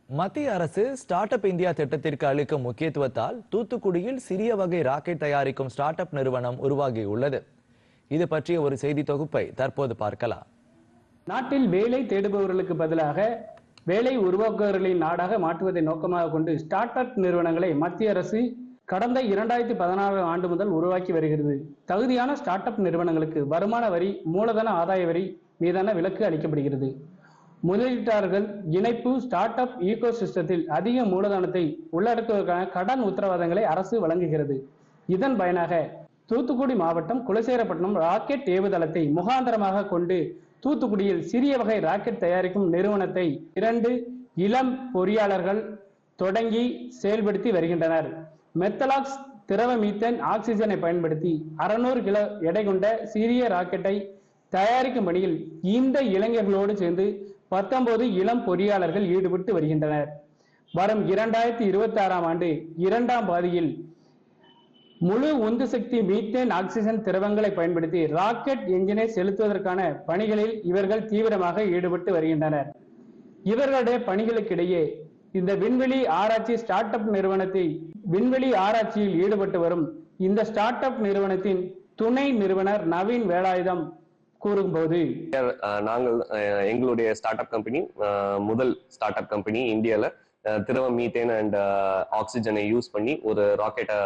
மத்திய அரசு start up India திட்டத்திற்கு அளிக்கும் முக்கியத்துவத்தால் தூத்துக்குடியில் சிறிய வகை ராக்கெட் தயாரிக்கும் ஸ்டார்ட் அப் நிறுவனம் உருவாகியுள்ளது. இது பற்றிய ஒரு செய்தி தொகுப்பை தற்போது பார்க்கலாம். நாட்டில் வேலை தேடுபவர்களுக்கு பதிலாக வேலை உருவாக்குபவர்களின் நாடாக மாற்றுவதை நோக்கமாக கொண்டு ஸ்டார்ட் அப் நிறுவனங்களை மத்திய அரசு கடந்த 2016 ஆண்டு முதல் உருவாக்கி வருகிறது. தகுதியான ஸ்டார்ட் அப் நிறுவனங்களுக்கு வருமான வரி, மூலதன ஆதாய வரி மீதான விலக்கு அளிக்கப்படுகிறது. முதலீட்டாளர்கள் இணைப்பு ஸ்டார்ட் அப் ஈகோ சிஸ்டத்தில் அதிக மூலதனத்தை உள்ளடக்குவதற்கான கடன் உத்தரவாதங்களை அரசு வழங்குகிறது. இதன் பயனாக தூத்துக்குடி மாவட்டம் குலசேகரப்பட்டினம் ராக்கெட் ஏவுதளத்தை முகாந்திரமாக கொண்டு தூத்துக்குடியில் சிறிய வகை ராக்கெட் தயாரிக்கும் நிறுவனத்தை 2 இளம் பொறியாளர்கள் தொடங்கி செயல்படுத்தி வருகின்றனர். மெத்தலாக்ஸ் திரவ மீத்தேன் ஆக்சிஜனை பயன்படுத்தி 600 கிலோ எடை கொண்ட சிறிய ராக்கெட்டை தயாரிக்கும் பணியில் இந்த இளைஞர்களோடு சேர்ந்து 19 இளம் பொறியாளர்கள் ஈடுபட்டு வருகின்றனர். வரும் 2026 ஆண்டு 2ஆம் பாதியில் முழு உந்து சக்தி மீத்தேன் ஆக்சிஜன் திரவங்களை பயன்படுத்தி ராக்கெட் என்ஜினை செலுத்துவதற்கான பணிகளில் இவர்கள் தீவிரமாக ஈடுபட்டு வருகின்றனர். இவர்களுடைய பணிகளுக்கிடையே இந்த விண்வெளி ஆராய்ச்சி ஸ்டார்ட் அப் நிறுவனத்தை விண்வெளி ஆராய்ச்சியில் ஈடுபட்டு வரும் இந்த ஸ்டார்ட் அப் நிறுவனத்தின் துணை நிறுவனர் நவீன் வேலாயுதம் கூறும்போது, நாங்கள் எங்களுடைய ஸ்டார்ட் அப் கம்பெனி முதல் ஸ்டார்ட் அப் கம்பெனி இந்தியால திரவ மீத்தேன் அண்ட் ஆக்சிஜனை யூஸ் பண்ணி ஒரு ராக்கெட்டை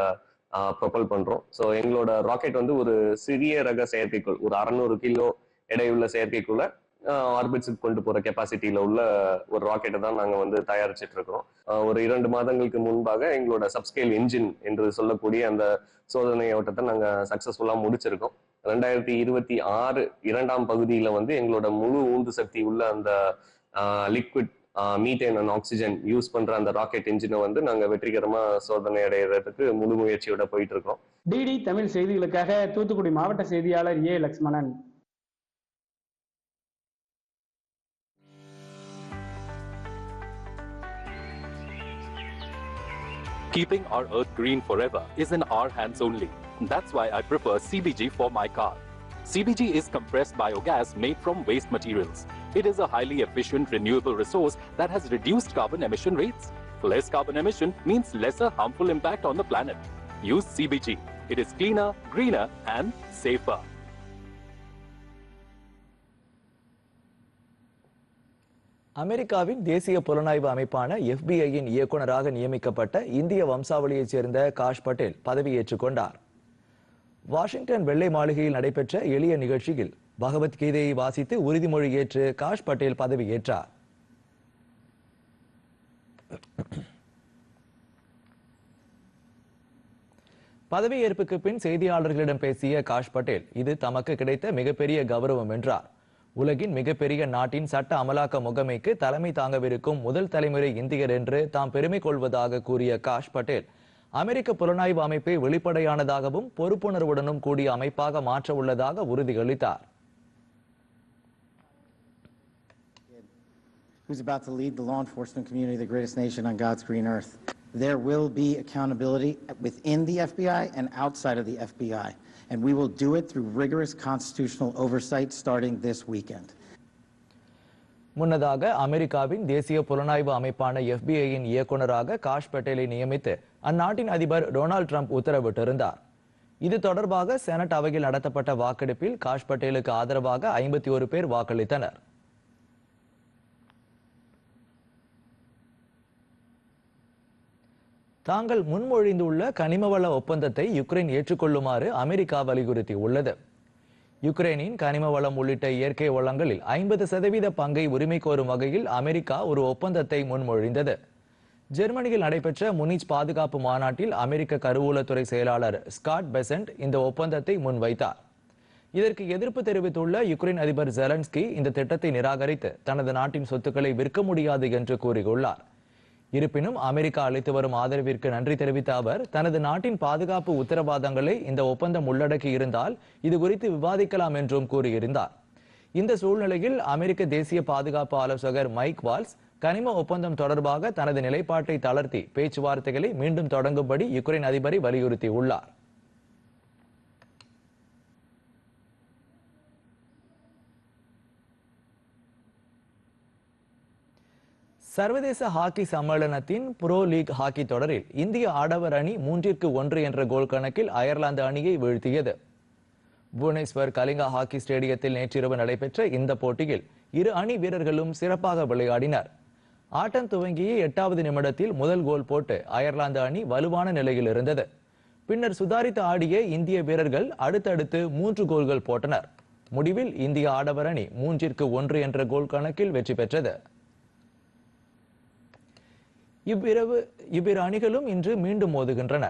ப்ரொபல் பண்றோம். ஸோ எங்களோட ராக்கெட் வந்து ஒரு சிறிய ரக செயற்கைக்குள், ஒரு 600 கிலோ எடையுள்ள செயற்கைக்குள்ள ஆர்பிட்ஸுக்கு கொண்டு போற கெப்பாசிட்டியில உள்ள ஒரு ராக்கெட்டை தான் நாங்கள் வந்து தயாரிச்சுட்டு இருக்கிறோம். ஒரு 2 மாதங்களுக்கு முன்பாக எங்களோட சப்ஸ்கேல் என்ஜின் என்று சொல்லக்கூடிய அந்த சோதனை ஓட்டத்தை நாங்கள் சக்சஸ்ஃபுல்லா முடிச்சிருக்கோம். 2026 2ஆம் பகுதியில வந்து எங்களோட முழு ஊந்து சக்தி உள்ள அந்த liquid methane and oxygen use பண்ற அந்த ராக்கெட் என்ஜினை வந்து நாங்க வெற்றிகரமா சோதனை அடைகிறதுக்கு முழு முயற்சியோட போயிட்டு இருக்கோம். டிடி தமிழ் செய்திகளுக்காக தூத்துக்குடி மாவட்ட செய்தியாளர் ஏ Lakshmanan. Keeping our earth green forever is in our hands only. That's why I prefer CBG for my car. CBG is compressed biogas made from waste materials. It is a highly efficient renewable resource that has reduced carbon emission rates. Less carbon emission means lesser harmful impact on the planet. Use CBG. It is cleaner, greener and safer. அமெரிக்காவின் தேசிய புலனாய்வு அமைப்பான FBI-யின் இயக்குநராக நியமிக்கப்பட்ட இந்திய வம்சாவளியைச் சேர்ந்த cash Patel பதவியேற்றுக் கொண்டார். வாஷிங்டன் வெள்ளை மாளிகையில் நடைபெற்ற எளிய நிகழ்ச்சியில் பகவத்கீதையை வாசித்து உறுதிமொழி ஏற்று காஷ் பட்டேல் பதவியேற்றார். பதவியேற்புக்கு பின் செய்தியாளர்களிடம் பேசிய காஷ் பட்டேல், இது தமக்கு கிடைத்த மிகப்பெரிய கௌரவம் என்றார். உலகின் மிகப்பெரிய நாட்டின் சட்ட அமலாக்க முகமைக்கு தலைமை தாங்கவிருக்கும் முதல் தலைமுறை இந்தியர் என்று தாம் பெருமை கொள்வதாக கூறிய காஷ் பட்டேல், அமெரிக்க புலனாய்வு அமைப்பை வெளிப்படையானதாகவும் பொறுப்புணர்வுடனும் கூடிய அமைப்பாக மாற்ற உள்ளதாக உறுதியளித்தார். Who's about to lead the law enforcement community, the greatest nation on God's green earth. There will be accountability within the FBI and outside of the FBI, and we will do it through rigorous constitutional oversight starting this weekend. முன்னதாக அமெரிக்காவின் தேசிய புலனாய்வு அமைப்பான FBI-யின் இயக்குநராக cash பட்டேலை நியமித்து அந்நாட்டின் அதிபர் Donald Trump உத்தரவிட்டிருந்தார். இது தொடர்பாக செனட் அவையில் நடத்தப்பட்ட வாக்கெடுப்பில் காஷ் பட்டேலுக்கு ஆதரவாக 51 பேர் வாக்களித்தனர். தாங்கள் முன்மொழிந்துள்ள கனிமவள ஒப்பந்தத்தை யுக்ரைன் ஏற்றுக்கொள்ளுமாறு அமெரிக்கா வலியுறுத்தியுள்ளது. யுக்ரைனின் கனிம வளம் உள்ளிட்ட இயற்கை வளங்களில் 50% பங்கை உரிமை கோரும் வகையில் அமெரிக்கா ஒரு ஒப்பந்தத்தை முன்மொழிந்தது. ஜெர்மனியில் நடைபெற்ற முனிச் பாதுகாப்பு மாநாட்டில் அமெரிக்க கருவூலத்துறை செயலாளர் ஸ்காட் பெசன்ட் இந்த ஒப்பந்தத்தை முன்வைத்தார். இதற்கு எதிர்ப்பு தெரிவித்துள்ள யுக்ரைன் அதிபர் ஜெலன்ஸ்கி இந்த திட்டத்தை நிராகரித்து தனது நாட்டின் சொத்துக்களை விற்க முடியாது என்று கூறியுள்ளார். இருப்பினும் அமெரிக்கா அளித்து வரும் ஆதரவிற்கு நன்றி தெரிவித்த அவர், தனது நாட்டின் பாதுகாப்பு உத்தரவாதங்களை இந்த ஒப்பந்தம் உள்ளடக்கி இருந்தால் இது குறித்து விவாதிக்கலாம் என்றும் கூறியிருந்தார். இந்த சூழ்நிலையில் அமெரிக்க தேசிய பாதுகாப்பு ஆலோசகர் மைக் வால்ஸ் கனிம ஒப்பந்தம் தொடர்பாக தனது நிலைப்பாட்டை தளர்த்தி பேச்சுவார்த்தைகளை மீண்டும் தொடங்கும்படி யுக்ரைன் அதிபரை வலியுறுத்தியுள்ளார். சர்வதேச ஹாக்கி சம்மேளனத்தின் புரோ லீக் ஹாக்கி தொடரில் இந்திய ஆடவர் அணி 3-1 என்ற கோல் கணக்கில் அயர்லாந்து அணியை வீழ்த்தியது. புவனேஸ்வர் கலிங்கா ஹாக்கி ஸ்டேடியத்தில் நேற்றிரவு நடைபெற்ற இந்த போட்டியில் இரு அணி வீரர்களும் சிறப்பாக விளையாடினர். ஆட்டம் துவங்கிய 8வது நிமிடத்தில் முதல் கோல் போட்டு அயர்லாந்து அணி வலுவான நிலையில் இருந்தது. பின்னர் சுதாரித்து ஆடிய இந்திய வீரர்கள் அடுத்தடுத்து 3 கோல்கள் போட்டனர். முடிவில் இந்திய ஆடவர் அணி 3-1 என்ற கோல் கணக்கில் வெற்றி பெற்றது. இவ்விரு அணிகளும் இன்று மீண்டும் மோதுகின்றன.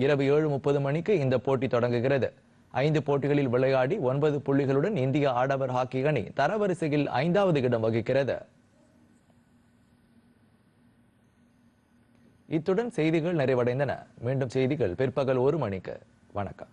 இரவு 7:30 மணிக்கு இந்த போட்டி தொடங்குகிறது. 5 போட்டிகளில் விளையாடி 9 புள்ளிகளுடன் இந்திய ஆடவர் ஹாக்கி அணி தரவரிசையில் 5வது இடம் வகிக்கிறது. இத்துடன் செய்திகள் நிறைவடைந்தன. மீண்டும் செய்திகள் பிற்பகல் 1 மணிக்கு. வணக்கம்.